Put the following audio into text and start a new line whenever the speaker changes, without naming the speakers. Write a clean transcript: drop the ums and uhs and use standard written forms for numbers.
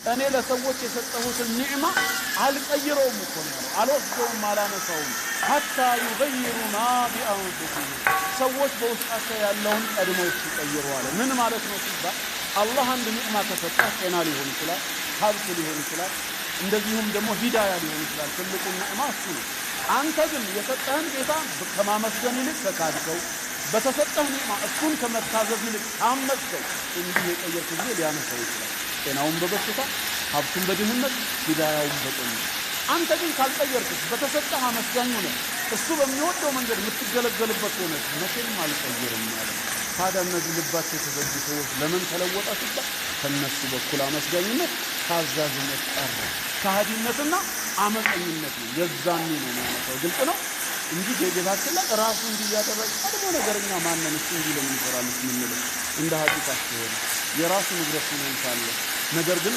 እኔ ለሰዎች የሰጠሁትን ኒዕማ አልቀይረውም እኮ ነው አልወስደውም አላነሳውም حتى يغيروا ما بأنفسهم ሰዎች በውስጣቸው ያለውን ቀድመው ሲቀይሩ አለ ምን ማለት ነው ሲባል አላህ አንድ ኒዕማ ከሰጠህ ጤና ሊሆን ይችላል ሀብት ሊሆን ይችላል እንደዚሁም ደግሞ ሂዳያ ሊሆን ይችላል ትልቁ ኒዕማ እሱ ነው አንተ ግን የሰጠህን ጌታ ከማመስገን ይልቅ ተካድከው በተሰጠህ ኒዕማ እሱን ከመታዘዝ ይልቅ ታመጽከው እንዲህ የቀየርክ ጊዜ ሊያነሳው ይችላል ጤናውን በበሽታ ሀብቱን በድህነት ሂዳያውን በጤና አንተ ግን ካልቀየርክስ በተሰጠህ አመስጋኝ ሆነ እሱ በሚወደው መንገድ የምትገለገልበት ሆነ መቼም አልቀየርም ማለት ታዲያ እነዚህ ልባቸው የተዘጉ ሰዎች ለምን ተለወጣችሁበት ከነሱ በኩል አመስጋኝነት ታዛዥነት ቀረ ከሃዲነትና አመፀኝነት ነው የዛኔ ነው ማለት ግልጽ ነው እንጂ ጌታችን ላይ ራሱ እንዲያደረገ ቀድሞ ነገርኛ ማንነን እሱ እንዲህ ለምን ይሰራል ምን እንደ ሀዲስ አስተውል የራሱ ንግረት ነው ይታለ ነገር ግን